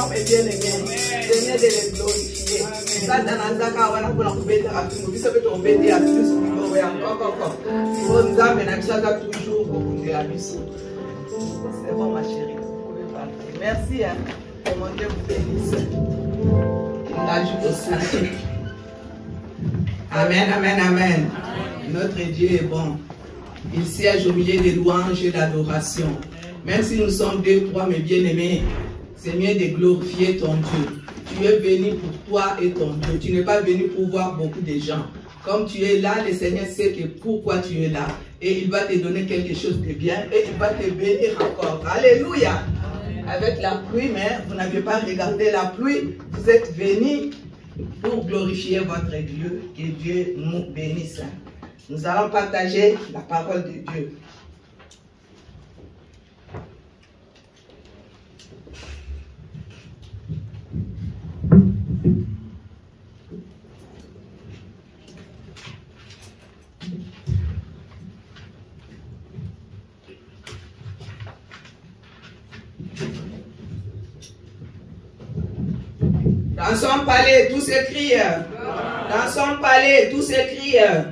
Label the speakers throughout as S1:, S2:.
S1: Seigneur, mes bien-aimés. Seigneur, de les glorifier. Satanazaka, wana pour kubeta katungu. Bisa beto obete à plus. Encore. Bon, Nzambe na biso aza toujours kokundela biso. C'est bon, ma chérie. Vous pouvez partir. Merci. Hein. Que mon Dieu vous bénisse. Amen. Notre Dieu est bon. Il siège au milieu des louanges et d'adoration. Même si nous sommes 2 ou 3, mes bien-aimés, c'est mieux de glorifier ton Dieu. Tu es venu pour toi et ton Dieu. Tu n'es pas venu pour voir beaucoup de gens. Comme tu es là, le Seigneur sait que pourquoi tu es là. Et il va te donner quelque chose de bien. Et il va te bénir encore. Alléluia. Avec la pluie, mais vous n'avez pas regardé la pluie. Vous êtes venus pour glorifier votre Dieu. Que Dieu nous bénisse. Nous allons partager la parole de Dieu. Dans son palais, tous s'écrient. Dans son palais, tous s'écrient.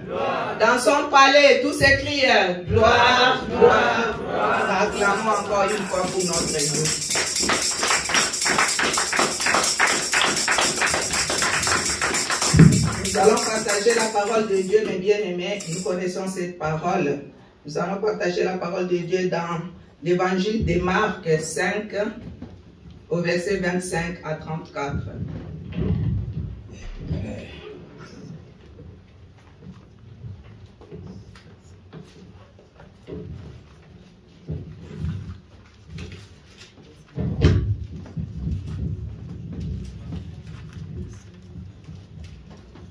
S1: Dans son palais, tous s'écrient. Gloire, gloire, gloire. Acclamons encore une fois pour notre Dieu. Nous allons partager la parole de Dieu, mes bien-aimés. Nous connaissons cette parole. Nous allons partager la parole de Dieu dans l'évangile de Marc 5, au verset 25 à 34.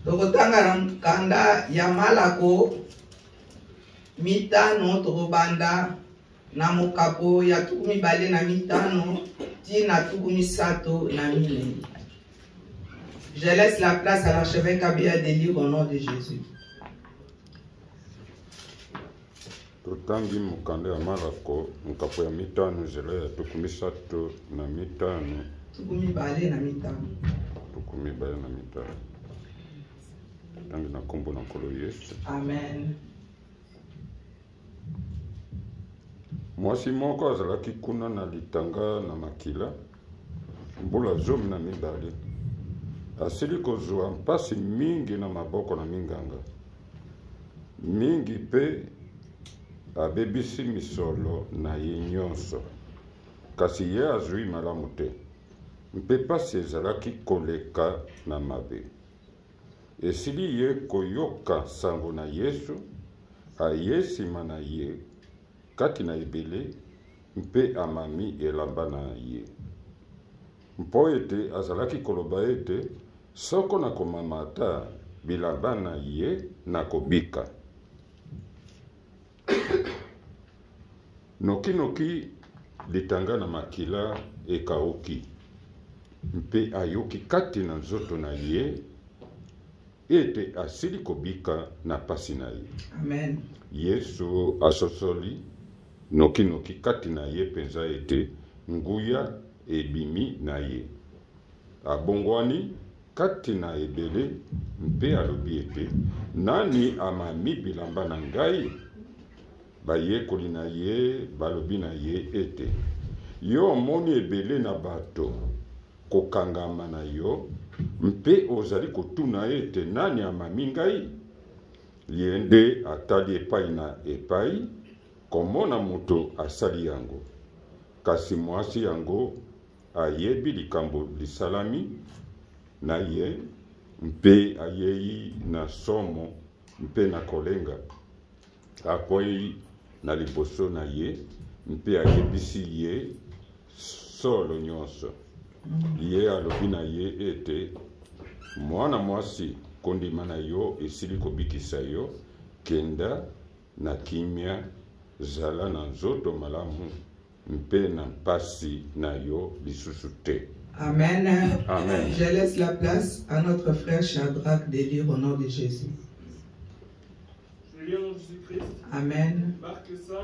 S1: Tokotanga kanda ya malako mitano tokobanda na mokapo ya 25 tina 30. Je laisse la place à l'archevêque Kabia de lire au nom de Jésus.
S2: Totangi mukanda ya malako mokapo ya 5 zela ya 35
S1: 25.
S2: Tangi na kombo na kolo Yesu.
S1: Amen.
S2: Mwasi moko azalaki kuna na litanga na makila mbula 12. Asili kozwa mpasi mingi na maboko na minganga. Mingi pe abebisi misolo na ye nyonso. Kasi ye azwi malamu te. Mpe pasi ezalaki koleka na mabe. Esili ye koyoka sango na Yesu, aye nsima na ye kati na ebele mpe amami elamba na ye. Mpo ete azalaki koloba ete soko na komamata bilamba na ye na kobika. Noki litanga na makila ekauki mpe ayoki kati na nzoto na ye ete asili kobika na pasi na ye.
S1: Amen.
S2: Yesu asosoli noki kati na ye penza ete nguya ebimi na ye. Abongwani kati na ebele mpe alobi ete nani amami bilamba na ngai? Bayekoli na ye balobi na ye ete yo omoni ebele na bato kokangama na yo mpe ozali kotuna ete nani amami ngai? Ye nde atali epai na epai komona moto asali yango. Kasi mwasi yango ayebi likambo lisalami na ye mpe ayei na somo mpe na kolenga. Akwei na liboso na ye mpe ayebisi ye solo nyonso. Ye alobi na ye ete mwana mwasi kondima na yo esili kobikisa yo, kenda na kimia, zala na nzoto malamu mpe na mpasi na yo lisusu te.
S1: Amen.
S2: Amen.
S1: Je laisse la place à notre frère Shadrach de lire au nom de Jésus.
S3: Je lis au nom de Jésus-Christ.
S1: Amen.
S3: Marc 5,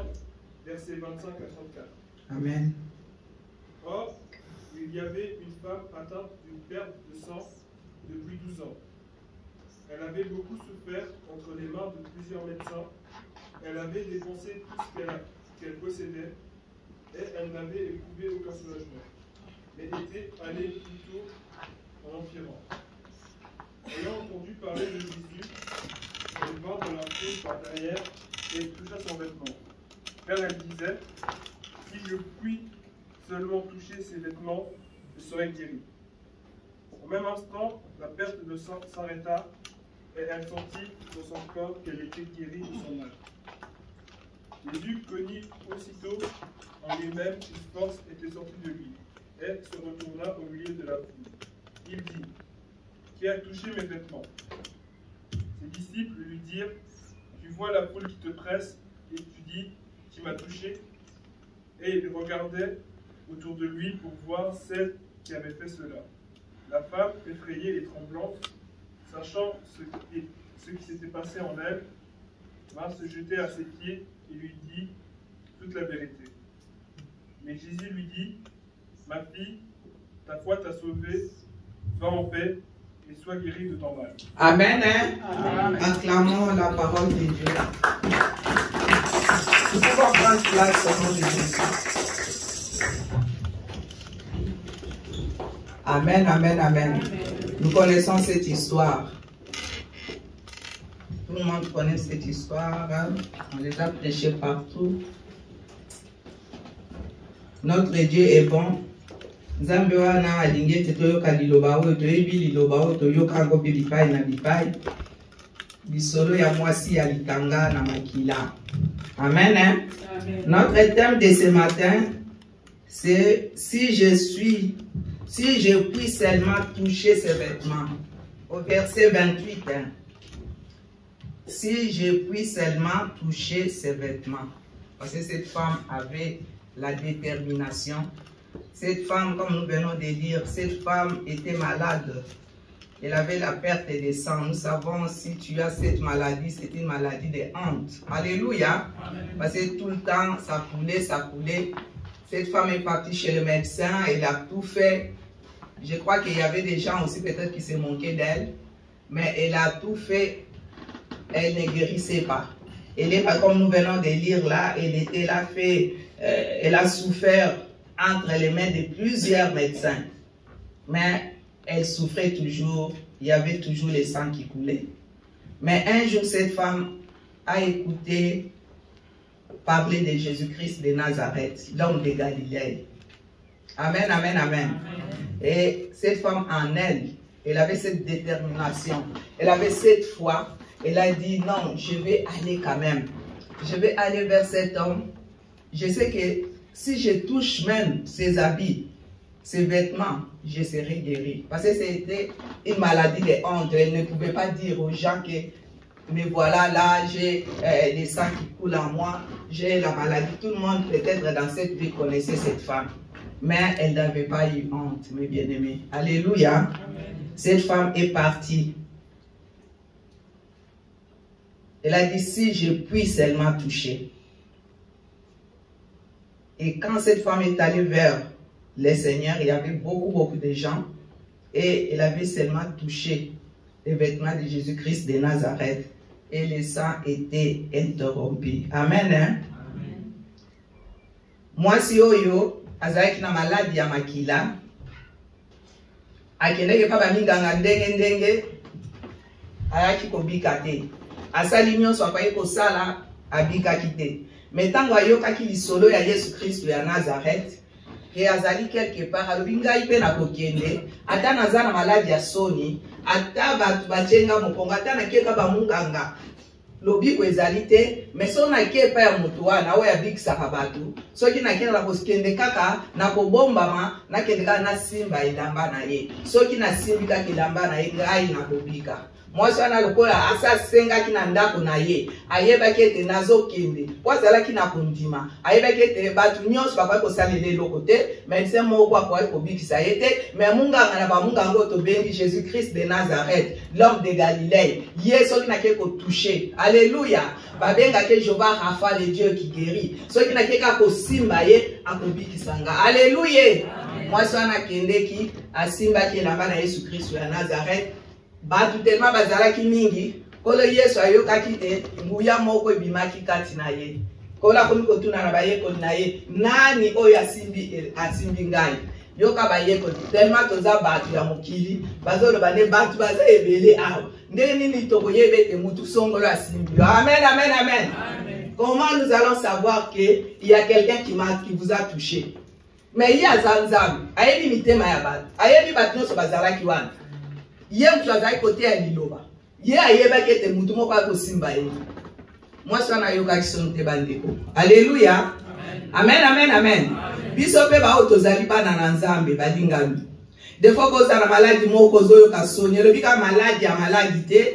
S3: versets 25 à 34.
S1: Amen.
S3: Or, il y avait une femme atteinte d'une perte de sang depuis 12 ans. Elle avait beaucoup souffert entre les mains de plusieurs médecins. Elle avait dépensé tout ce qu'elle possédait et elle n'avait éprouvé aucun soulagement, mais était allée plutôt en empirant. Ayant entendu parler de Jésus, elle vint dans la foule par derrière et toucha son vêtement. Car elle disait, si je puis seulement toucher ses vêtements, je serai guéri. Au même instant, la perte de sang s'arrêta et elle sentit dans son corps qu'elle était guérie de son mal. Jésus connut aussitôt en lui-même qu'une force était sortie de lui et se retourna au milieu de la foule. Il dit, qui a touché mes vêtements? Ses disciples lui dirent, tu vois la foule qui te presse et tu dis, qui m'a touché? Et il regardait autour de lui pour voir celle qui avait fait cela. La femme, effrayée et tremblante, sachant ce qui s'était passé en elle, vint se jeter à ses pieds et lui dit toute la vérité. Mais Jésus lui dit, ma fille, ta foi t'a sauvée, va en paix et sois guérie de ton mal.
S1: Amen. Amen. Acclamons la parole de Dieu. Nous pouvons prendre place au nom de Jésus. Amen, amen, amen. Nous connaissons cette histoire. Tout le monde connaît cette histoire. On les a prêchés partout. Notre Dieu est bon. Nzambe wana alingi te toyoka liloba oyo toyebi liloba oyo toyoka ngo bipai na bipai. Bisolo ya mwasi ya litanga na makila. Amen. Amen. Notre thème de ce matin, c'est si je puis seulement toucher ses vêtements. Au verset 28. Si je puis seulement toucher ses vêtements. Parce que cette femme avait la détermination. Cette femme, comme nous venons de dire, cette femme était malade. Elle avait la perte de sang. Nous savons, si tu as cette maladie, c'est une maladie de honte. Alléluia. Amen. Parce que tout le temps, ça coulait, ça coulait. Cette femme est partie chez le médecin, elle a tout fait. Je crois qu'il y avait des gens aussi peut-être qui se moquaient d'elle. Mais elle a tout fait. Elle ne guérissait pas. Elle n'est pas comme nous venons de lire là. Elle était là, elle a souffert entre les mains de plusieurs médecins. Mais elle souffrait toujours. Il y avait toujours le sang qui coulait. Mais un jour, cette femme a écouté parler de Jésus-Christ de Nazareth, l'homme de Galilée. Amen, amen, amen. Et cette femme en elle, elle avait cette détermination. Elle avait cette foi. Elle a dit, non, je vais aller quand même. Je vais aller vers cet homme. Je sais que si je touche même ses habits, ses vêtements, je serai guéri. Parce que c'était une maladie de honte. Elle ne pouvait pas dire aux gens que, mais voilà, là, j'ai les sangs qui coulent en moi, j'ai la maladie. Tout le monde, peut-être dans cette vie, connaissait cette femme. Mais elle n'avait pas eu honte, mes bien-aimés. Alléluia. Amen. Cette femme est partie. Elle a dit, si je puis seulement toucher. Et quand cette femme est allée vers le Seigneur, il y avait beaucoup de gens. Et elle avait seulement touché les vêtements de Jésus-Christ de Nazareth. Et le sang était interrompu. Amen. Hein? Amen. Moi, si oyo, azaki na maladie ya makila, akendeke pa baminganga ndenge, ayaki kobika te. Asali nyonso apaye kosala abikaki te. Mais tango ayokaki lisolo ya Yesu Kristo ya Nazareth, ke azali quelque part alobi ngai pe na kokende, ata naza na maladi ya soni, ata batu bacenga mokongo, ata nakeka bamunganga lobiko ezali te, mais so nakepa ya mutu wana oyo abikisaka batu, soki nakenda na kokende kaka na kobombama, nakende kaka na simba elamba na ye. Soki na simbi kaka elamba na ye, ngai na kobika. Mwasi wana lokola asa senga kina ndako na ye, ayeba kete nazo kende, wazala kina kundima, ayeba kete batu nyonso bako kosalele loko te, medecin moko kwa kobikisa yete, mais munganga na ba munganga to bengi Jésus Christ de Nazareth, l'homme de Galilée, yeso kina ke ko toucher. Alléluia. Babenga ke Jéhovah Rapha, le Dieu qui guérit. So kina ke ka ko simba ye akobikisanga. Alléluia. Moi, je suis à Simba qui est là-bas, Jésus-Christ à Nazareth. Batu tellement bazala ki mingi. Kolo Yesu ayoka kite, nguya moko ebimaki kati na ye. Kola komi kotuna na baye koli na ye. Nani oyo asimbi ngai? Yoka baye koli. Tellement toza batu ya mokili. Bazolo bane batu baza ebele awo. Ndenge nini toko yebete mutu songolo asimbi. Amen, amen, amen. Comment nous allons savoir qu'il y a quelqu'un qui vous a touché? Mais il y a Zanzam. Ayebi mitema ya batu. Ayebi batu nyonso bazala ki wana. Ye mtazai kote ya liloba. Ye ayeba kete mutu moko akosimba ye. Moi sana yoka kisonte bandeko. Alléluia. Amen, amen, amen. Biso pe ba otozali pa na nzambe balingami. Des fois koza na maladie moko zoyo kasoni, le bika maladie ya maladie.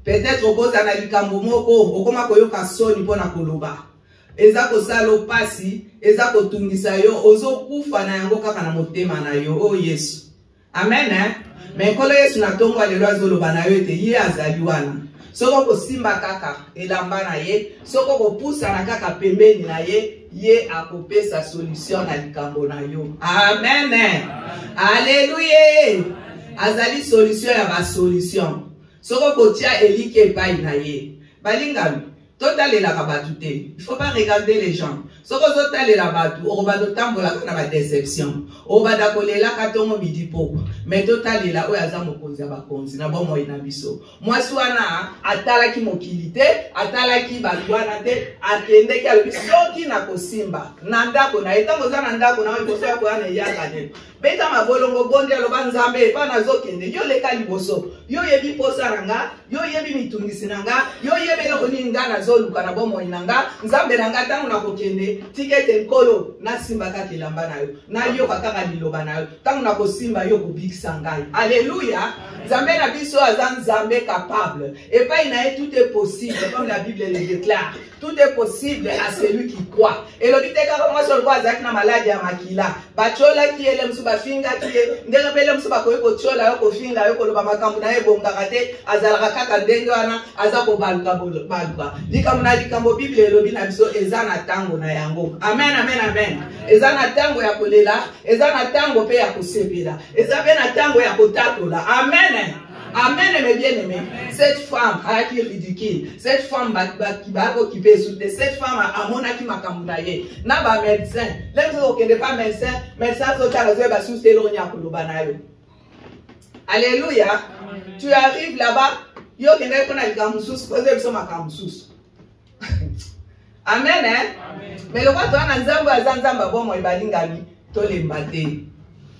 S1: Peut-être koza na likambo moko okoma koyoka soni pona koloba. Eza kosalo pasi, eza kotungisa yo, ozo kufa na yango kaka na motema na yo. Oh Yesu. Amen, hein? Mais quand Yesu na tongo alelo zoloba na yo ete ye azali wana. Soko ko simba kaka elamba na ye, soko ko pusa na kaka pembeni na ye, ye akopesa solution na likambo na yo. Amen. Alléluia. Azali solution ya ba solution. Soko ko tia elike epai na ye. Balingami, totalela ka batu te. Il faut pas regarder les gens. Soko zotalela batu, orobado tambola na ba déception. Obada kolela katongo midi poko. Mais totalela oyo aza mokonzi ya bakonzi na bomo ina biso. Mwasi wana atalaki mokili te, atalaki batu wana te, akendeki alobi soki na kosimba. Na ndako na etango za na ndako na liboso ya koyana eyaka te. Beta mabolongo bondi aloba nzambe epa nazokende. Yo leka liboso. Yo yebi posa nanga, yo yebi mitungisi nanga, yo yebi eloko nini nga nazoluka na bomo inanga, nzambe nanga tango na kokende, tikete nkolo na simba kaka elamba na yo. Na yo kaka liloba na yo. Tango na kosimba yo kobikisa ngai. Alléluia. Nzambe na biso aza nzambe capable. Et pas il tout est possible comme la Bible le déclare. Tout est possible à celui qui croit. Et le bité ka moi sur quoi azaki na maladie ya makila. Bachola ki ele msuba finga ki ndenge pele msuba ko yoko chola yoko finga yoko loba makambu na yebo ngakate azalaka kaka ndenge wana azako baluka. Likambo na likambo Bible elobi na biso eza na tango na yango. Amen, amen, amen. Eza na tango ya kolela, eza na tango pe ya kosepela. Eza pe na tango ya kotakola. Amen. Amen, mes bien-aimés. Cette femme a été ridicule. Cette femme qui va occuper sous cette femme a mon aki makamunaye. N'a pas médecin. Même si on n'est pas médecin, médecin va sous Alléluia. Tu arrives là-bas, yo kende kona likamoussous, posez le makamoussous. Amen, hein? Mais le roi toi nzambo azanzamba bon moi balingami to le mbate.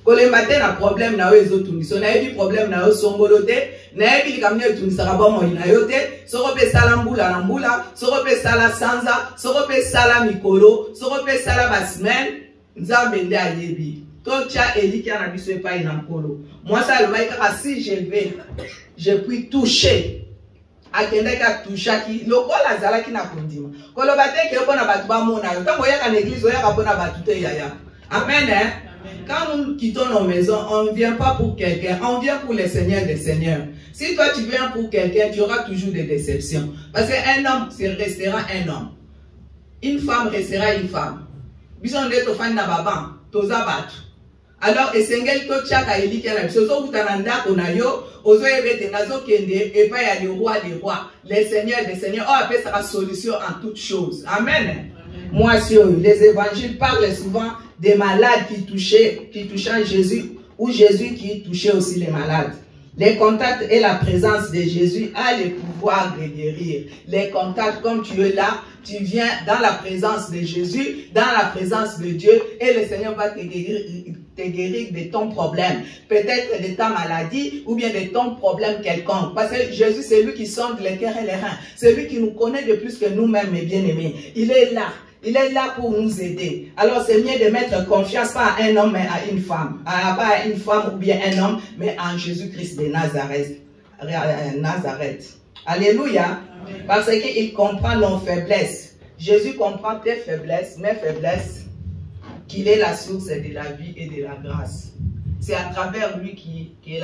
S1: Kolembate na problème na wezo tungiso na yebi problème na yo songolote na yebi likamne tungisa ba mo ina yote soko pe sala mbula na mbula soko pe sala sanza soko pe sala mikolo soko pe sala basmen nzambe nde ayebi to tia elika na biso epai na nkolo moi ça le baika si je puis toucher akende ka touchaki lokola zalaki na kondima koloba te ke pona batu ba mona yo tango yaka na église yaka pona batu te yaya. Amen, hein? Quand nous quittons nos maisons, on ne vient pas pour quelqu'un, on vient pour le Seigneur des Seigneurs. Si toi tu viens pour quelqu'un, tu auras toujours des déceptions. Parce qu'un homme restera un homme. Une femme restera une femme. Bison de to fan na baban, toza batu. Alors, esengel to chaka eliki na biso so kutananda konayo, ozo ebete nazo kende et pas ya le roi des rois, le Seigneur des Seigneurs. Oh, appelle ça solution en toutes choses. Amen. Moi, sur les évangiles parlent souvent des malades qui touchaient Jésus, ou Jésus qui touchait aussi les malades. Les contacts et la présence de Jésus a le pouvoir de guérir. Les contacts, comme tu es là, tu viens dans la présence de Jésus, dans la présence de Dieu, et le Seigneur va te guérir de ton problème. Peut-être de ta maladie, ou bien de ton problème quelconque. Parce que Jésus, c'est lui qui sonde les cœurs et les reins. C'est lui qui nous connaît de plus que nous-mêmes, mes bien-aimés. Il est là. Il est là pour nous aider. Alors c'est mieux de mettre confiance pas à un homme mais à une femme. Pas à une femme ou bien un homme, mais en Jésus-Christ de Nazareth. Alléluia. Amen. Parce qu'il comprend nos faiblesses. Jésus comprend tes faiblesses, mes faiblesses, qu'il est la source de la vie et de la grâce. C'est à travers lui que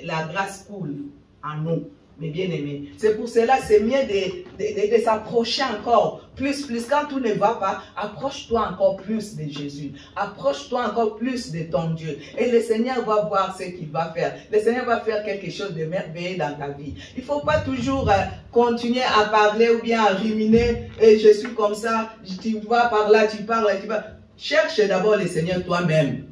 S1: la grâce coule en nous. mes bien-aimés. C'est pour cela, c'est mieux de s'approcher encore plus. Quand tout ne va pas, approche-toi encore plus de Jésus. Approche-toi encore plus de ton Dieu. Et le Seigneur va voir ce qu'il va faire. Le Seigneur va faire quelque chose de merveilleux dans ta vie. Il ne faut pas toujours continuer à parler ou bien à ruminer. Et je suis comme ça, tu vas par là, tu parles, tu vas. Cherche d'abord le Seigneur toi-même.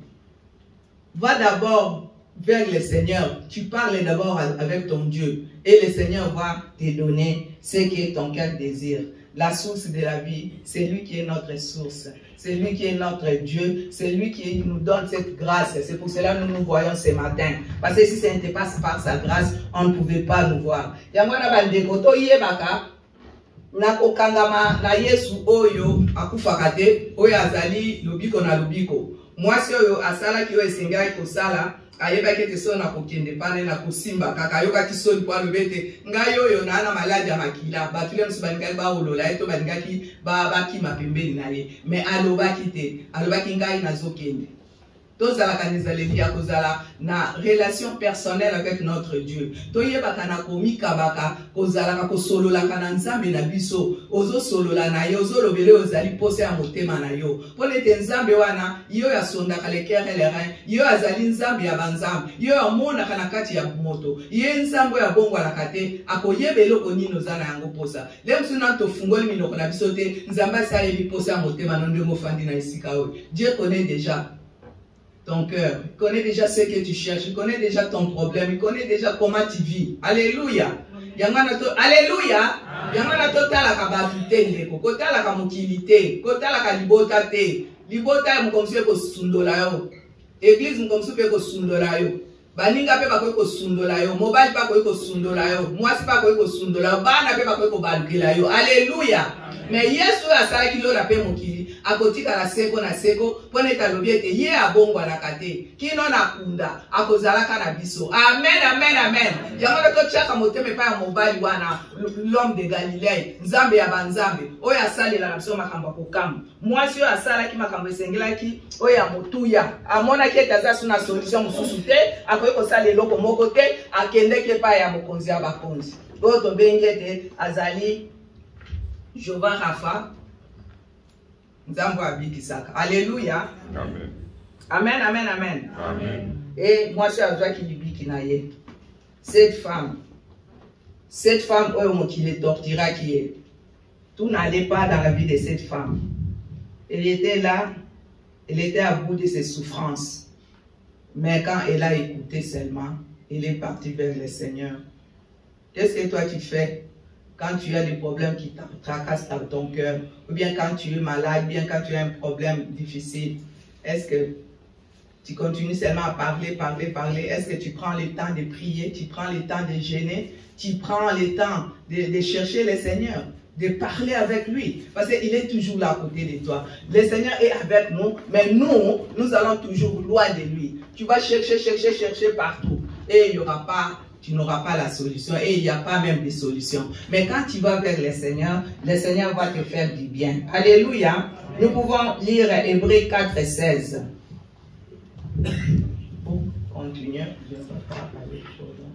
S1: Va d'abord vers le Seigneur. Tu parles d'abord avec ton Dieu. Et le Seigneur va te donner ce que ton cœur désire. La source de la vie, c'est lui qui est notre source. C'est lui qui est notre Dieu. C'est lui qui nous donne cette grâce. C'est pour cela que nous nous voyons ce matin. Parce que si ce n'était pas par sa grâce, on ne pouvait pas nous voir. Nakokangama na Yesu oyo akufakate oyo azali lobiko na lobiko mwasi oyo asala ki oyo esengai kosala ayebaki ete so na kokende pane na kosimba kaka ayokaki soni po alobete ngai oyo na maladi ya makila bato le mosusu balingaki baolola ye to balingaki bakima pembeni na ye mais alobaki te alobaki ngai nazokende tozalaka nezaleli ya kozala na relation personnelle avec notre Dieu. Toyebaka na komikabaka kozalaka kosololaka na nzambe na biso ozosolola na yo ozolobele ozali pose ya motema na yo pona ete nzambe wana yo yasondaka le cœur et les reins yo azali nzambe ya banzambe yo amonaka na kati ya moto ye nzambe ya bongwanaka te akoyeba eloko nini oza na yango posa le mosusu na tofungoli minoko na biso te nzambe asi ayebi pose ya motema no ndenge ofandi na esika oyo. Dieu connaît déjà ton cœur, il connaît déjà ce que tu cherches, il connaît déjà ton problème, il connaît déjà comment tu vis. Alléluia. Alléluia. Yangana totala ka batute ndeko, kotala ka mokilité, kotala ka libota te. Libota mukomse ko sundola yo. Église mukomse pe ko sundola yo. Baninga pe bakoy ko sundola yo, mobile pa koy ko sundola yo, mwasi pa koy ko sundola yo, bana pe bakoy ko balukela yo. Alléluia. Mais Yesu asala ki lola pe mokili. Akotika na seko pone talobi ete ye abongwanaka te kino na kunda akozalaka na biso. Amen, amen, amen. Yango totiaka motema epai ya mobali wana l'homme de Galilée, nzambe ya banzambe oyo asalela na biso makambo ya kokamba. Mwasi oyo asalaki makambo esengelaki oyo ya motuya amonaki ete aza su na solution mosusu te akoki kosala eloko moko te akendeki epai ya mokonzi ya bakonzi oyo tobengi ete azali Jehovah Rapha. Alléluia.
S2: Amen.
S1: Amen, amen, amen.
S2: Amen.
S1: Et moi, je suis qui libiki na ye. Cette femme, qui les tortura qui est. Tout n'allait pas dans la vie de cette femme. Elle était là, elle était à bout de ses souffrances. Mais quand elle a écouté seulement, elle est partie vers le Seigneur. Qu'est-ce que toi tu fais? Quand tu as des problèmes qui tracassent dans ton cœur, ou bien quand tu es malade, ou bien quand tu as un problème difficile, est-ce que tu continues seulement à parler? Est-ce que tu prends le temps de prier, tu prends le temps de jeûner, tu prends le temps de chercher le Seigneur, de parler avec lui? Parce qu'il est toujours là à côté de toi. Le Seigneur est avec nous, mais nous allons toujours loin de lui. Tu vas chercher partout et il n'y aura pas. Tu n'auras pas la solution et il n'y a pas même de solution. Mais quand tu vas vers le Seigneur va te faire du bien. Alléluia. Nous pouvons lire Hébreux 4, 16. Pour continuer, je ne vais pas aller trop loin.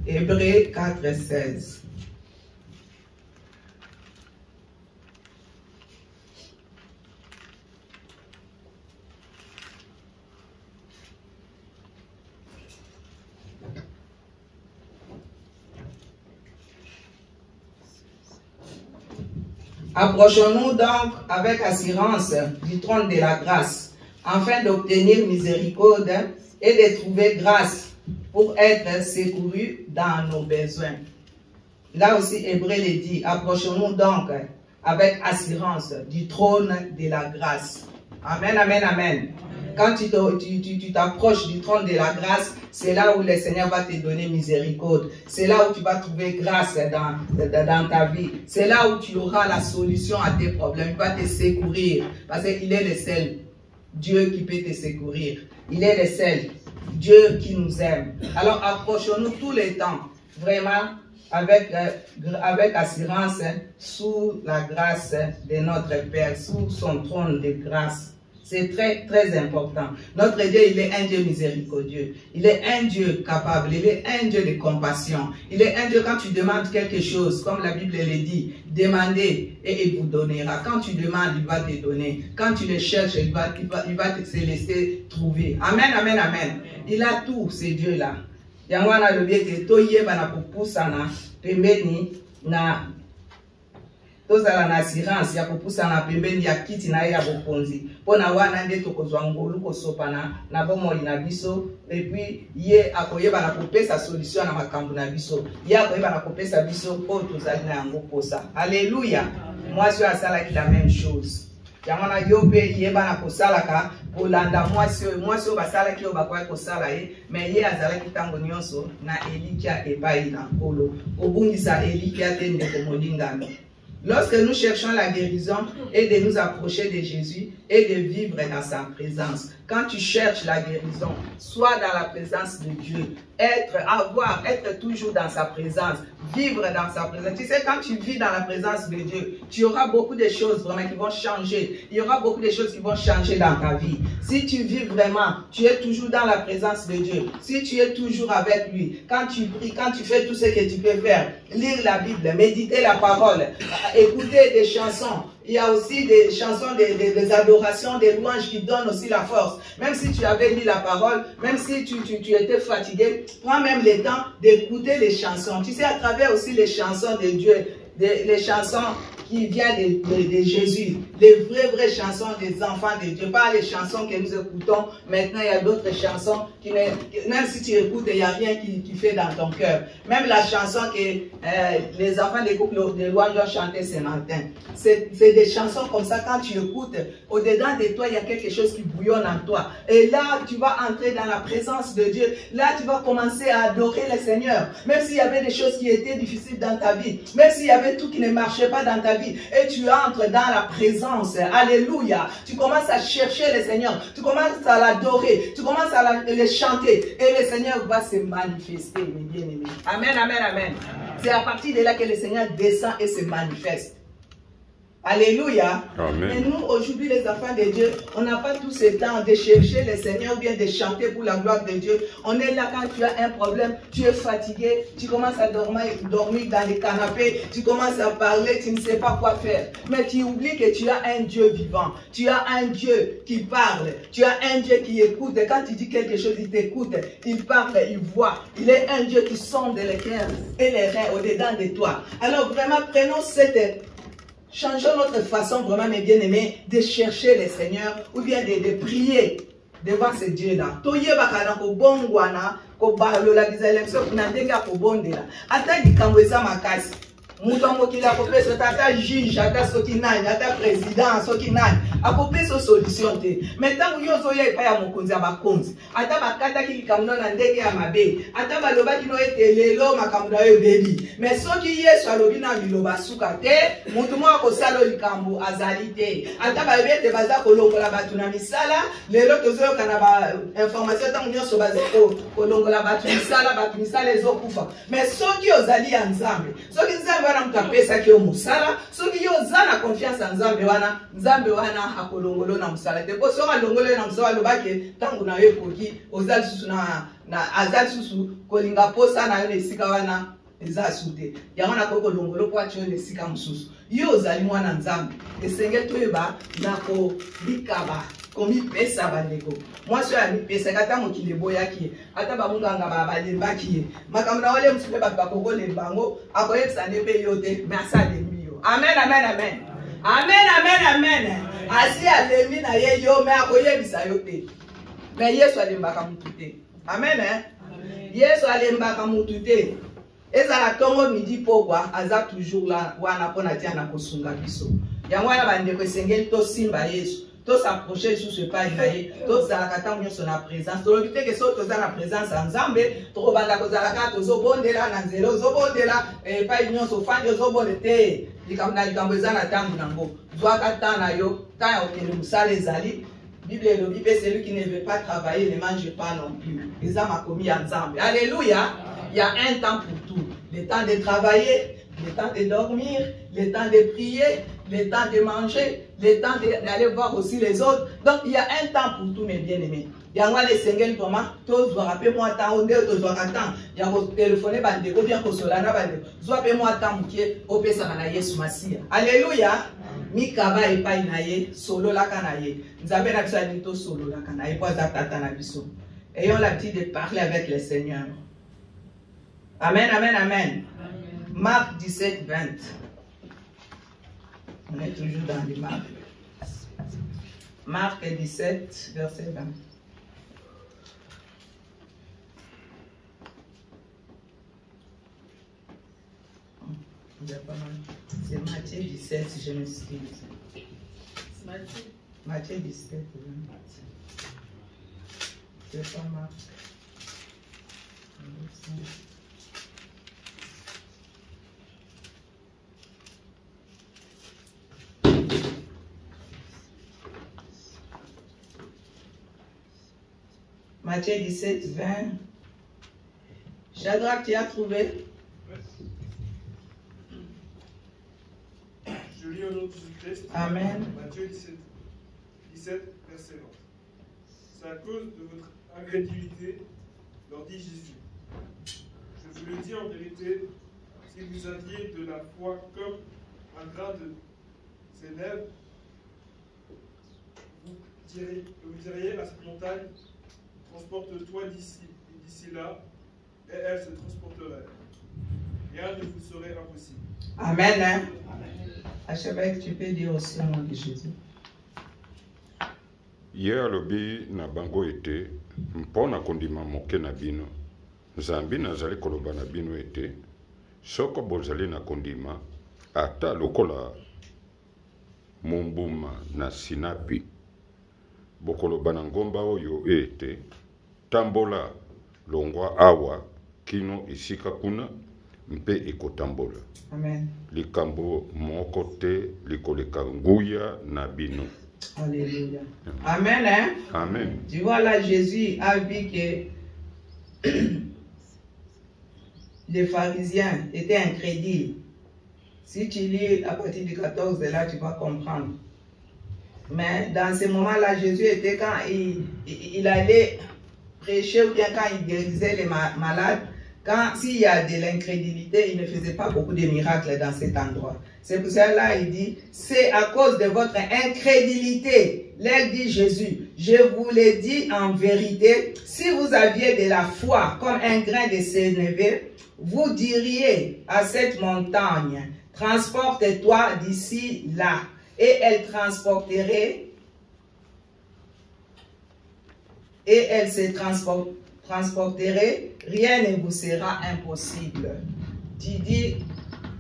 S1: Hébreux 4, 16. Approchons-nous donc avec assurance du trône de la grâce, afin d'obtenir miséricorde et de trouver grâce pour être secourus dans nos besoins. Là aussi, Hébreu le dit, approchons-nous donc avec assurance du trône de la grâce. Amen, amen, amen. Quand tu t'approches du trône de la grâce, c'est là où le Seigneur va te donner miséricorde. C'est là où tu vas trouver grâce dans ta vie. C'est là où tu auras la solution à tes problèmes. Il va te secourir. Parce qu'il est le seul Dieu qui peut te secourir. Il est le seul Dieu qui nous aime. Alors approchons-nous tous les temps, vraiment, avec assurance, sous la grâce de notre Père, sous son trône de grâce. C'est très, très important. Notre Dieu, il est un Dieu miséricordieux. Il est un Dieu capable. Il est un Dieu de compassion. Il est un Dieu quand tu demandes quelque chose, comme la Bible le dit, demandez et il vous donnera. Quand tu demandes, il va te donner. Quand tu le cherches, il va te laisser trouver. Amen, amen, amen. Il a tout, ces dieux-là. Yangwana le bien que toye bana popusana pembeni na tozala na assurance ya popusana pembeni ya kiti na ya bokonzi pona wana nde tokozwa ngolu kosopana na bomoi na biso et puis ye akoyeba na kopesa solution na makambo na biso ye akoyeba na kopesa biso o tozali na yango posa. Alléluia. Moi je asala ki la même chose. Yamana yope yeba na kosalaka olanda mwasi basala ki obakwa kosala ye mais ye azala ki tango nyonso na elikia epai na nkolo obungisa elikia te ndeko molingami. Lorsque nous cherchons la guérison et de nous approcher de Jésus et de vivre dans sa présence, quand tu cherches la guérison, sois dans la présence de Dieu, être toujours dans sa présence, vivre dans sa présence. Tu sais, quand tu vis dans la présence de Dieu, tu auras beaucoup de choses vraiment qui vont changer. Il y aura beaucoup de choses qui vont changer dans ta vie. Si tu vis vraiment, tu es toujours dans la présence de Dieu. Si tu es toujours avec lui, quand tu pries, quand tu fais tout ce que tu peux faire, lire la Bible, méditer la parole, écouter des chansons. Il y a aussi des chansons, des adorations, des louanges qui donnent aussi la force. Même si tu avais lu la parole, même si tu étais fatigué, prends même le temps d'écouter les chansons. Tu sais, à travers aussi les chansons de Dieu, les chansons qui viennent de Jésus, les vraies chansons des enfants de Dieu, pas les chansons que nous écoutons. Maintenant, il y a d'autres chansons qui, même si tu écoutes, il n'y a rien qui fait dans ton cœur. Même la chanson que les enfants des couples de louanges ont chanté ce matin. C'est des chansons comme ça, quand tu écoutes, au-dedans de toi, il y a quelque chose qui bouillonne en toi. Et là, tu vas entrer dans la présence de Dieu. Là, tu vas commencer à adorer le Seigneur. Même s'il y avait des choses qui étaient difficiles dans ta vie, même s'il y avait tout qui ne marchait pas dans ta vie, et tu entres dans la présence. Alléluia. Tu commences à chercher le Seigneur. Tu commences à l'adorer. Tu commences à le chanter. Et le Seigneur va se manifester, mes bien-aimés. Amen, amen, amen. C'est à partir de là que le Seigneur descend et se manifeste. Alléluia.
S2: Amen.
S1: Et nous, aujourd'hui, les enfants de Dieu, on n'a pas tout ce temps de chercher le Seigneur ou bien de chanter pour la gloire de Dieu. On est là quand tu as un problème, tu es fatigué, tu commences à dormir dans les canapés, tu commences à parler, tu ne sais pas quoi faire. Mais tu oublies que tu as un Dieu vivant, tu as un Dieu qui parle, tu as un Dieu qui écoute. Et quand tu dis quelque chose, il t'écoute, il parle, il voit. Il est un Dieu qui sonde les cœurs et les reins au-dedans de toi. Alors vraiment, prenons changeons notre façon vraiment, mes bien-aimés, de chercher le Seigneur ou bien de prier devant ce Dieu-là. Toye bakana ko bongwana ko balola bizalemso kunandenga ko bondela. Ata likamweza makasi. Muto mokila ko pesa tata juge ata soki nani ata président soki nani akopesa solution te. Maintenant yo zoya epa ya mokonzi ya bakonzi. Ata bakata ki likamno na ndenge ya mabe. Ata baloba kino ete lelo makambo na yo bebi. Mais soki Yesu alobi na biloba suka te, mutu mo akosala likambo azali te. Ata babete baza kolongola batu na misala, lelo tozoyoka na ba information tango nyonso baza kolongola batu misala ezokufa. Mais soki ozali ya Nzambe, soki Nzambe wana mutapesa ki yo musala, soki yo zana confiance en Nzambe wana akolongolo na musala te. Po soka longolo na musala lobake tango na yo koki ozali susu na azali susu kolinga posa na yo esika wana eza sute. Yango na koko longolo po atyo esika mususu. Yo ozali mwana Nzambe. Esenge toyeba na ko bikaba komi pesa bandeko. Moi so ya pesa kata mokile boyaki ata bamunganga balembaki makambo na wale msupe bakoko lembango akoyesa nebe yote masa lembiyo. Amen, amen, amen. Amen, amen, amen. Asi alembi na ye yo me akoyebisa yote. Mais Yesu alembaka mutu te. Amen, hein? Yesu alembaka mutu te. Ezala tongo midi pokwa aza toujours là wana pona tia na kosunga biso. Yango wana bandeko esengeli to simba Yesu. To s'approcher sous ce pas naïe, to zalaka nyonso na présence. To lobite ke so to za na présence en Nzambe, to banda ko zalaka to zo bondela na nzelo zo bondela pa nyonso fandi zo bondete. Likambo ezana tangu nango. Zwaka tana yo, ta okende musala ezali. Bible lobi pe celui qui ne veut pas travailler ne mange pas non plus. Eza makomi ya Nzambe. Alléluia. Il y a un temps pour tout. Le temps de travailler, le temps de dormir, le temps de prier, le temps de manger, le temps d'aller voir aussi les autres. Donc, il y a un temps pour tous mes bien-aimés. Il y a les singles vraiment, tous doivent rappeler moi temps, on tous doivent attendre. Il y a vos téléphones, ou bien que solana, vous avez moi temps, qui au pesa na Yesu Masia. Alléluia. Mikaba et pas inaye, solo la kanaye. Nous avons l'habitude de solo la kanaye, pas d'atata na biso. Ayons l'habitude de parler avec le Seigneur. Amen, amen, amen. Marc 17, 20. On est toujours dans les Marc. Marc 17, verset 20. C'est Matthieu 17, si je m'excuse. Matthieu 17, 20. C'est pas Marc. Matthieu 17, 20. Shadrach, tu as trouvé?
S3: Je lis au nom du Christ.
S1: Amen.
S3: Matthieu 17, verset 20. C'est à cause de votre incrédulité, leur dit Jésus. Je vous le dis en vérité, si vous aviez de la foi comme un grain de sénève, vous diriez à cette montagne, transporte-toi d'ici là, et elle se transporterait. Rien ne vous serait impossible.
S1: Amen. Hein? Archevêque, tu peux dire aussi au nom de Jésus.
S2: Hier lobi na bango ete mpona kondima moke na bino nzambi nazali koloba na bino ete soko bozali na kondima ata lokola mombuma na sinapi bokoloba na ngomba oyo ete tambola longwa awa kino isika kuna mpe ekotambola.
S1: Amen.
S2: Likambo moko te likoleka nguya na bino.
S1: Alléluia. Amen. Hein?
S2: Amen.
S1: Tu vois là, Jésus a vu que les pharisiens étaient incrédules. Si tu lis à partir du 14 de là, tu vas comprendre. Mais dans ce moment-là, Jésus était quand il allait prêcher ou bien quand il guérissait les malades. Quand s'il y a de l'incrédulité, il ne faisait pas beaucoup de miracles dans cet endroit. C'est pour cela qu'il dit, c'est à cause de votre incrédulité. Là, dit Jésus, je vous le dis en vérité, si vous aviez de la foi comme un grain de sénévé, vous diriez à cette montagne, transporte-toi d'ici là, et elle transporterait, et elle se transporterait, rien ne vous sera impossible. Tu dis,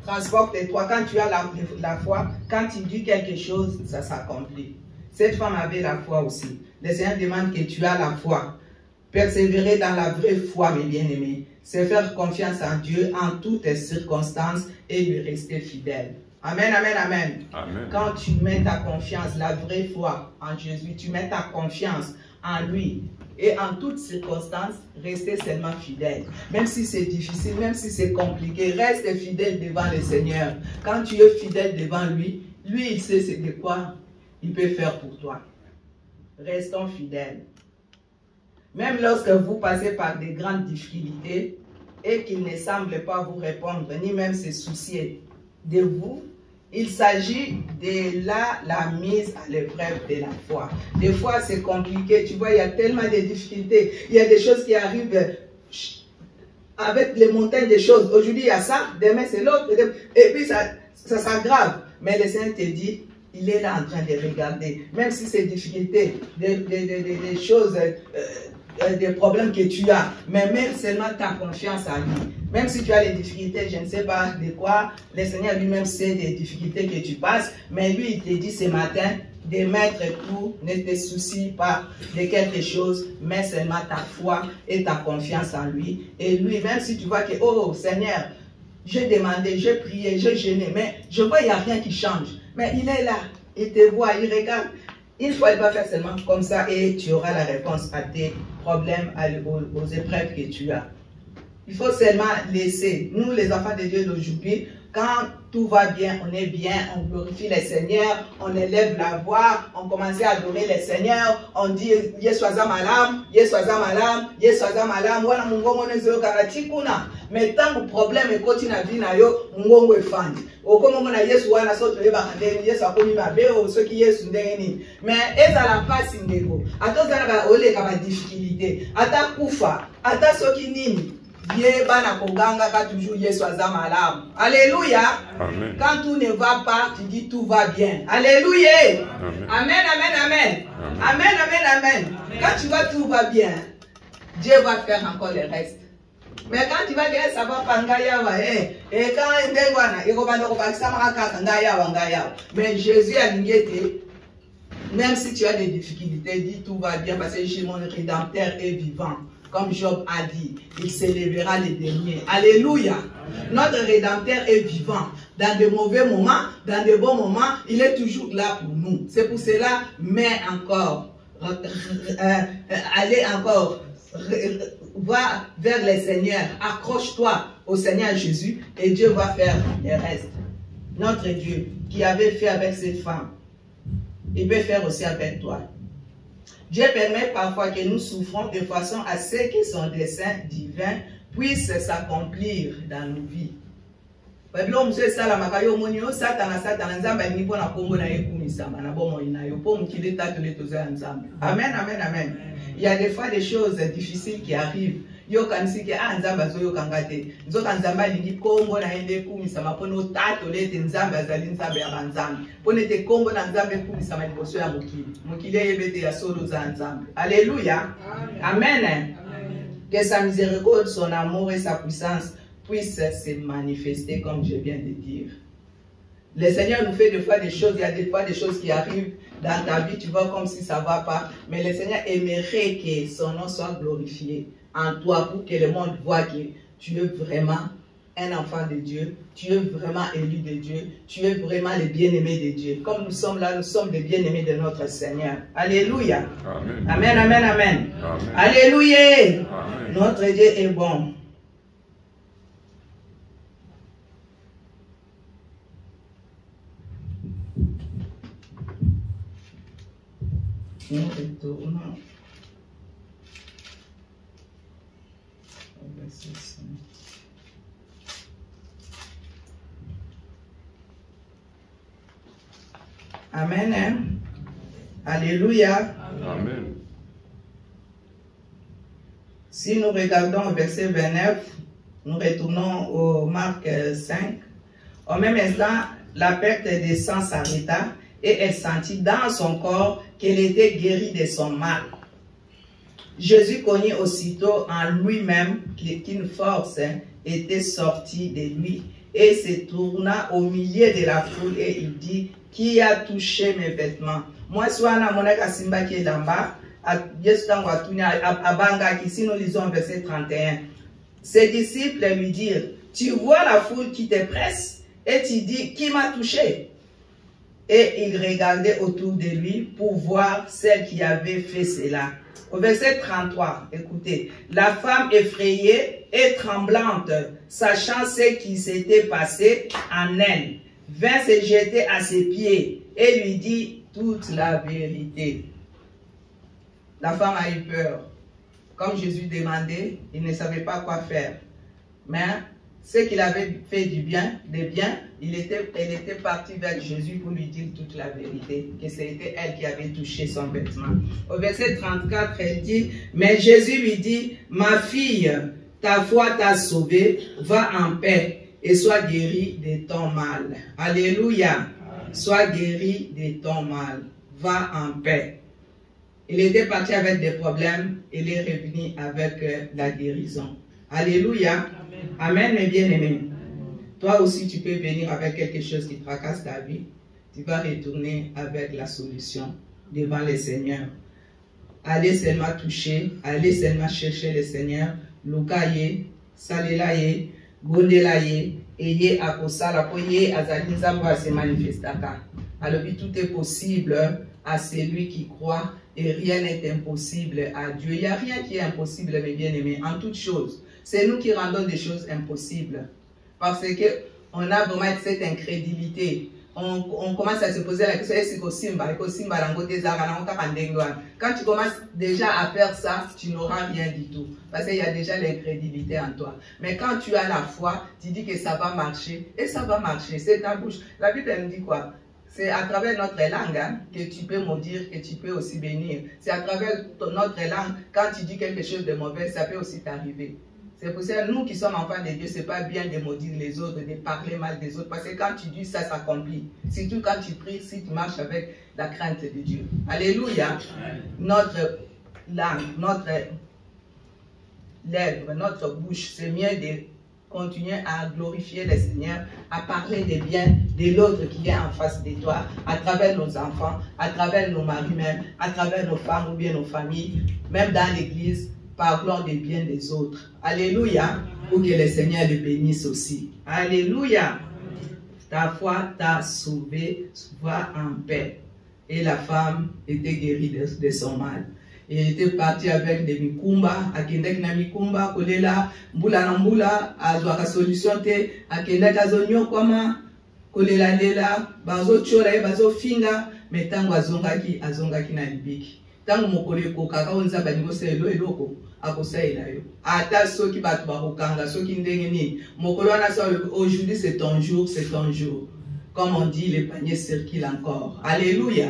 S1: transporte-toi. Quand tu as la foi, quand tu dis quelque chose, ça s'accomplit. Cette femme avait la foi aussi. Le Seigneur demande que tu as la foi. Persévérer dans la vraie foi, mes bien-aimés. C'est faire confiance en Dieu en toutes circonstances et lui rester fidèle. Amen, amen, amen.
S2: Amen.
S1: Quand tu mets ta confiance, la vraie foi en Jésus, tu mets ta confiance en lui. Et en toutes circonstances, restez seulement fidèle. Même si c'est difficile, même si c'est compliqué, reste fidèle devant le Seigneur. Quand tu es fidèle devant lui, lui, il sait de quoi il peut faire pour toi. Restons fidèles. Même lorsque vous passez par des grandes difficultés et qu'il ne semble pas vous répondre, ni même se soucier de vous, il s'agit de la mise à l'épreuve de la foi. Des fois, c'est compliqué. Tu vois, il y a tellement de difficultés. Il y a des choses qui arrivent avec les montagnes de choses. Aujourd'hui, il y a ça. Demain, c'est l'autre. Et puis, ça s'aggrave. Mais le Seigneur te dit, il est là en train de regarder. Même si c'est difficulté, des choses, des problèmes que tu as. Mais même seulement ta confiance en lui. Même si tu as des difficultés, je ne sais pas de quoi, le Seigneur lui-même sait des difficultés que tu passes, mais lui, il te dit ce matin de mettre tout, ne te soucie pas de quelque chose, mais seulement ta foi et ta confiance en lui. Et lui, même si tu vois que, oh Seigneur, j'ai demandé, j'ai prié, j'ai jeûné, mais je vois qu'il n'y a rien qui change. Mais il est là, il te voit, il regarde. Une fois, il va faire seulement comme ça et tu auras la réponse à tes problèmes, aux épreuves que tu as. Il faut seulement laisser. Nous, les enfants de Dieu d'aujourd'hui, Quand tout va bien, on est bien, on glorifie le Seigneur, on élève la voix, on commence à adorer le Seigneur, on dit Yeswaza malam, Yeswaza malam, Yeswaza malam, wana mungongo nezo karatikuna. Mais tant que problème est continue à vivre na yo, mungongo est fan. Au comme on a Yesu wana soto le bakande, Yesu akomi babe o ceux qui Yesu ndengeni. Mais ezala pas sindeko. Ata zala ole kama difficulté, ata kufa, ata soki nini. Toujours Yesu aza malamu. Alléluia.
S2: Amen.
S1: Quand tout ne va pas, tu dis tout va bien. Alléluia. Amen, amen, amen. Amen, amen, amen. Quand tu vois tout va bien, Dieu va faire encore le reste. Mais quand tu vas dire ça va pas ngayawa, et quand ndengwana, mais Jésus a l'unité. Même si tu as des difficultés, dis tout va bien parce que mon rédempteur est vivant. Comme Job a dit, il s'élèvera les derniers. Alléluia. Notre Rédempteur est vivant. Dans de mauvais moments, dans de bons moments, il est toujours là pour nous. C'est pour cela, mais encore, allez encore, va vers le Seigneur. Accroche-toi au Seigneur Jésus et Dieu va faire le reste. Notre Dieu, qui avait fait avec cette femme, il peut faire aussi avec toi. Dieu permet parfois que nous souffrons de façon à ce que son dessein divin puisse s'accomplir dans nos vies. Amen, amen, amen. Il y a des fois des choses difficiles qui arrivent. Yo kanisi ke anzamba zo yo kangate nzo kanzamba lingi kongo na ende kumisama pono tato lete nzamba azali nzamba ya banzambe pone te kongo na nzambe kumisama liboso ya mokili yebete ya solo za nzambe. Alléluia. Amen. Amen. Que sa miséricorde, son amour et sa puissance puissent se manifester comme je viens de dire. Le Seigneur nous fait des fois des choses, il y a des fois des choses qui arrivent dans ta vie, tu vois comme si ça ne va pas, mais le Seigneur aimerait que son nom soit glorifié en toi pour que le monde voit que tu es vraiment un enfant de Dieu, tu es vraiment élu de Dieu, tu es vraiment le bien-aimé de Dieu. Comme nous sommes là, nous sommes les bien-aimés de notre Seigneur. Alléluia. Amen, amen, amen. Amen. Alléluia. Amen. Notre Dieu est bon. Nous retournons au verset 5. Amen. Hein? Alléluia.
S2: Amen.
S1: Si nous regardons au verset 29, nous retournons au Marc 5. Au même instant, la perte de sang s'arrêta et elle sentit dans son corps qu'elle était guérie de son mal. Jésus connut aussitôt en lui-même qu'une force était sortie de lui et se tourna au milieu de la foule et il dit: qui a touché mes vêtements? Moi, Swana Monaka Simba qui est là-bas, ici nous lisons verset 31. Ses disciples lui dirent: tu vois la foule qui te presse et tu dis: qui m'a touché? Et il regardait autour de lui pour voir celle qui avait fait cela. Au verset 33, écoutez, la femme effrayée et tremblante, sachant ce qui s'était passé en elle, vint se jeter à ses pieds et lui dit toute la vérité. La femme a eu peur. Comme Jésus demandait, il ne savait pas quoi faire. Mais ce qu'il avait fait du bien, elle était partie vers Jésus pour lui dire toute la vérité, que c'était elle qui avait touché son vêtement. Au verset 34, elle dit: mais Jésus lui dit: ma fille, ta foi t'a sauvée, va en paix et sois guérie de ton mal. Alléluia. Sois guérie de ton mal. Va en paix. Il était parti avec des problèmes, il est revenu avec la guérison. Alléluia. Amen, mes bien-aimés. Toi aussi, tu peux venir avec quelque chose qui tracasse ta vie. Tu vas retourner avec la solution devant le Seigneur. Allez seulement toucher, allez seulement chercher le Seigneur. Lukaye, salelaye, gondelaye, eye akosala koye azalizamba se manifestaka. Alors tout est possible à celui qui croit et rien n'est impossible à Dieu. Il n'y a rien qui est impossible, mes bien-aimés, en toutes choses. C'est nous qui rendons des choses impossibles. Parce que on a vraiment cette incrédulité. On commence à se poser la question, quand tu commences déjà à faire ça, tu n'auras rien du tout. Parce qu'il y a déjà l'incrédulité en toi. Mais quand tu as la foi, tu dis que ça va marcher. Et ça va marcher, c'est ta bouche. La Bible, elle me dit quoi? C'est à travers notre langue hein, que tu peux maudire, que tu peux aussi bénir. C'est à travers notre langue, quand tu dis quelque chose de mauvais, ça peut aussi t'arriver. C'est pour ça que nous qui sommes enfants de Dieu, ce n'est pas bien de maudire les autres, de parler mal des autres. Parce que quand tu dis ça, ça s'accomplit. Surtout quand tu pries, si tu marches avec la crainte de Dieu. Alléluia. Notre langue, notre lèvre, notre bouche, c'est mieux de continuer à glorifier le Seigneur, à parler des biens de l'autre qui est en face de toi, à travers nos enfants, à travers nos maris même, à travers nos femmes ou bien nos familles, même dans l'église. Parlons des biens des autres. Alléluia. Pour que le Seigneur le bénisse aussi. Alléluia. Ta foi t'a sauvé, sois en paix. Et la femme était guérie de son mal. Elle était partie avec des mikumba, akendek na mikumba, kolela, mbula na mbula, azwaka solution te, akendek azonyo kwama, kolela lela, bazo chola, bazo finga, mais tango azongaki na libiki. Tango mokole kokaka onza baningo selo eloko akosela yo ata soki batu bakokanga soki ndenge nini mokolo wana sa aujourd'hui c'est ton jour comme on dit les paniers circulent encore. Alléluia.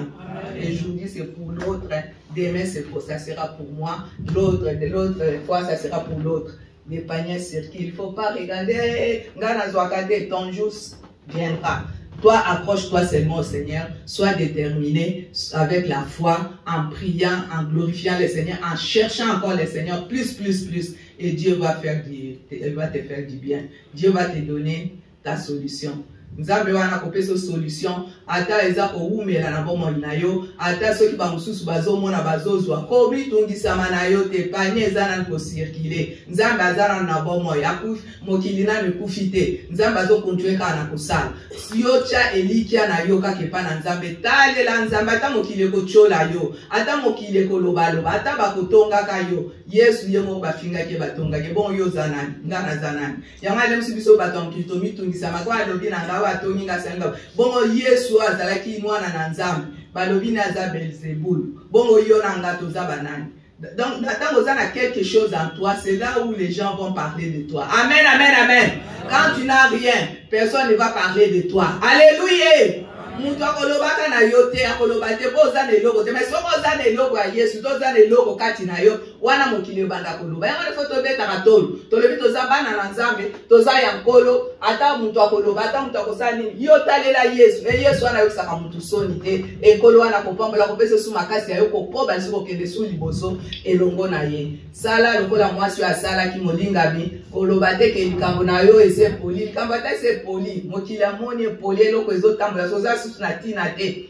S1: Aujourd'hui c'est pour l'autre, demain ça sera pour moi, l'autre fois ça sera pour l'autre. Les paniers circulent, il faut pas regarder ngana zwakade, ton jour viendra. Toi, accroche-toi seulement au Seigneur, sois déterminé avec la foi, en priant, en glorifiant le Seigneur, en cherchant encore le Seigneur, plus. Et Dieu va te faire du bien. Dieu va te donner ta solution. Nous avons une solution. Ata eza koumela na bomo na yo, ata soki ba mususu bazomona bazozwa kobi tungisama na yo te panye ezana ko circuler. Nzambe azana na bomo ya kuf mokili na mekufite. Nzambe azokontueka na kusala. Yocha elikia na yo kake pa na Nzambe talela Nzambe ata mokili ko chola yo, ata mokili ko lobaloba, ata bakotonga ka yo. Yesu yemo bafinga ke batonga ke bon yo zanani, ngana zanani. Yanga le msibiso batongi to mitungisama kwa lobi na ngawa atongi ngasenga. Bongo Yesu azalaki mwana na Nzambe balobi na za Belzebul bongo yo na ngato za banani. Donc quand vous avez quelque chose en toi, c'est là où les gens vont parler de toi. Amen, amen, amen. Quand tu n'as rien, personne ne va parler de toi. Alléluia. Mutu akolobaka na yo te akolobate po za ne logo te mais soko za ne logo ya Yesu to za ne logo kati na yo wana mokili banda koloba yango le foto beta katolo to lebi to za bana na Nzambe to za ya nkolo ata mutu akoloba ata mutu akosani yo talela Yesu e Yesu wana yo saka mutu soni te ekolo wana kopambola kopesa su makasi ya yo kokoba nsi kokende su liboso elongo na ye sala lokola mwasi ya sala ki molinga bi koloba te ke likambo na yo ese poli likambo ta ese poli mokili amoni poli eloko ezotambola so za susu na tina te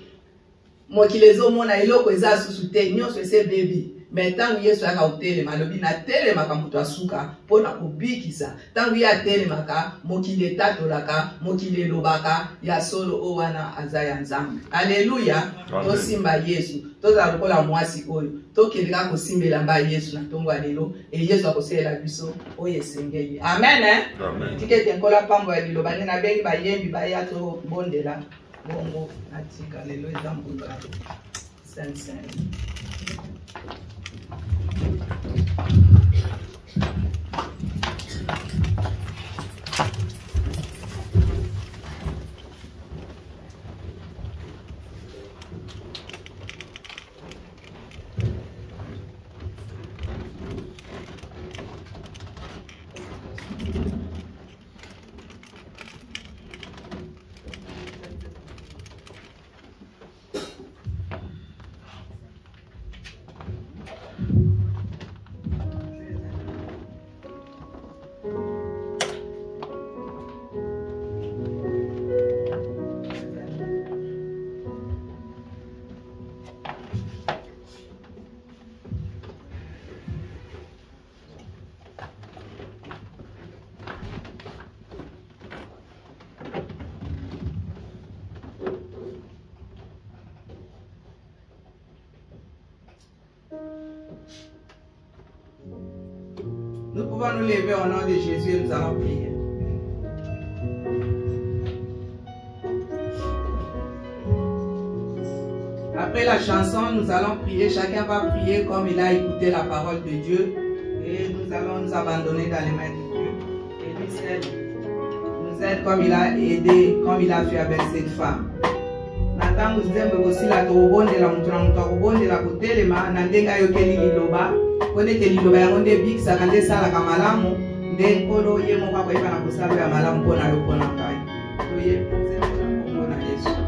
S1: mokili ezomona eloko eza susu te nyonso ese bebi mais tangu Yesu aka utelema lobi na telemaka mutu asuka pona kobikisa tangu ya telemaka mokili etatolaka mokili elobaka ya solo o wana aza ya Nzambe. Alléluia. Tosimba Yesu tozala lokola mwasi oyo tokendeka kosimbela mba Yesu na ntongo ya lelo e Yesu akoselela biso oyo esengeli. Amen. Amen. Tikete nkola pambo ya liloba nde na bengi bayembi baya to bondela bongo natika lelo eza mbula sense. Nous pouvons nous lever au nom de Jésus et nous allons prier. Après la chanson, nous allons prier. Chacun va prier comme il a écouté la parole de Dieu. Et nous allons nous abandonner dans les mains de Dieu. Et nous aide comme il a aidé, comme il a fait avec cette femme. Nathan vous aime aussi la tourone de la montagne de la côté, les mains, Nandenga Yokeli Liloba. Connaissez Liloba, on est big, ça quand ça la Kamalamu. Nde Polo Yemo Papa Ivana Kosabe Amalam Pona Yopona Kai. Soyez posés pour mon Jésus.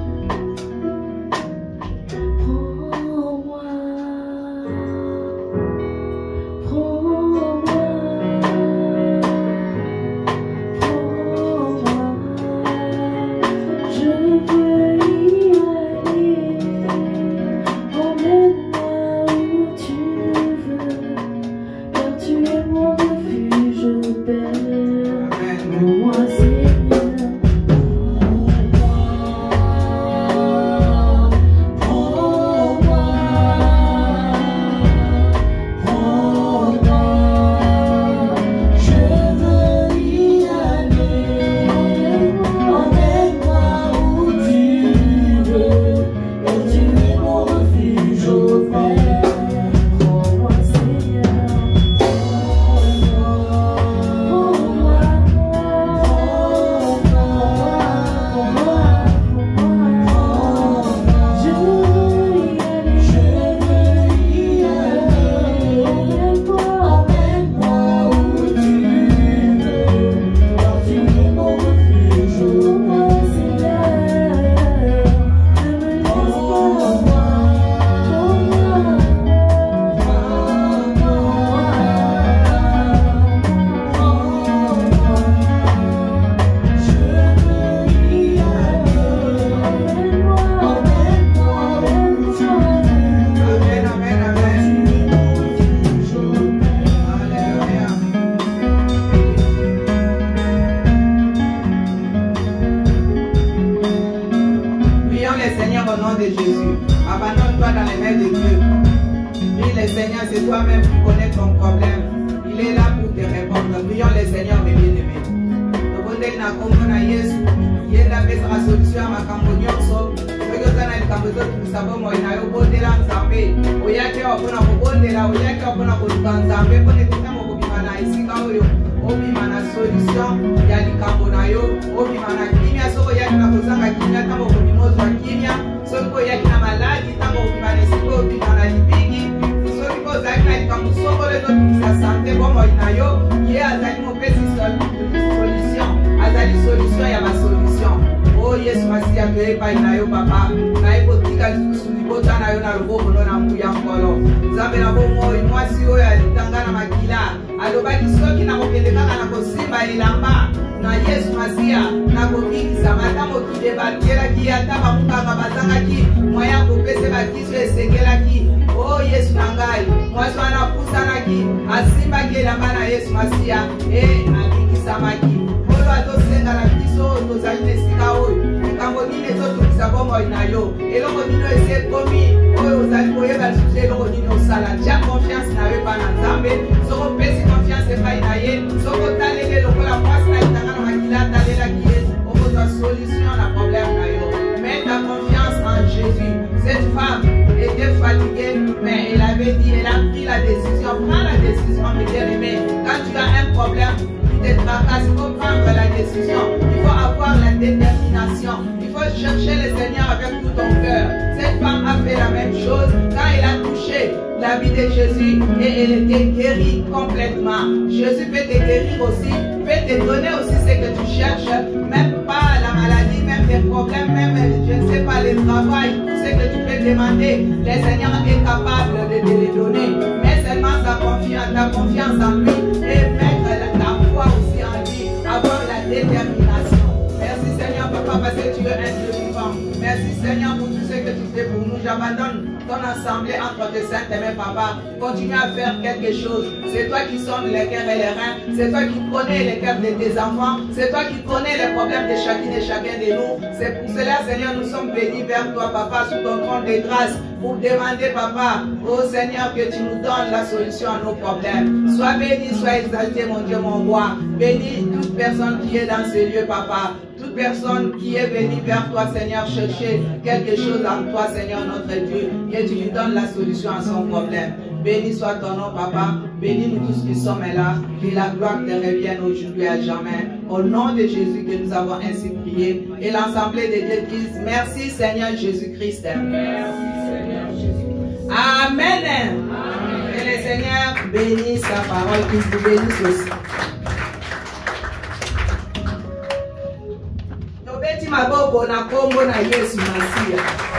S4: Continue à faire quelque chose. C'est toi qui sonnes les cœurs et les reins. C'est toi qui connais les cœurs de tes enfants. C'est toi qui connais les problèmes de chacune et chacun de nous. C'est pour cela, Seigneur, nous sommes bénis vers toi, Papa, sous ton trône de grâce, pour demander, Papa, oh Seigneur, que tu nous donnes la solution à nos problèmes. Sois béni, sois exalté, mon Dieu, mon roi. Bénis toute personne qui est dans ce lieu, Papa. Tout toute personne qui est venue vers toi, Seigneur, chercher quelque chose en toi, Seigneur, notre Dieu, que tu lui donnes la solution à son problème. Béni soit ton nom, Papa. Bénis nous tous qui sommes là. Que la gloire te revienne aujourd'hui à jamais. Au nom de Jésus que nous avons ainsi prié. Et l'Assemblée de Dieu disent merci, Seigneur Jésus-Christ. Merci, Seigneur Jésus. Amen. Amen. Que le Seigneur bénisse sa parole, qu'il vous bénisse aussi. Tobeti maboko na kombo na Yesu Masia.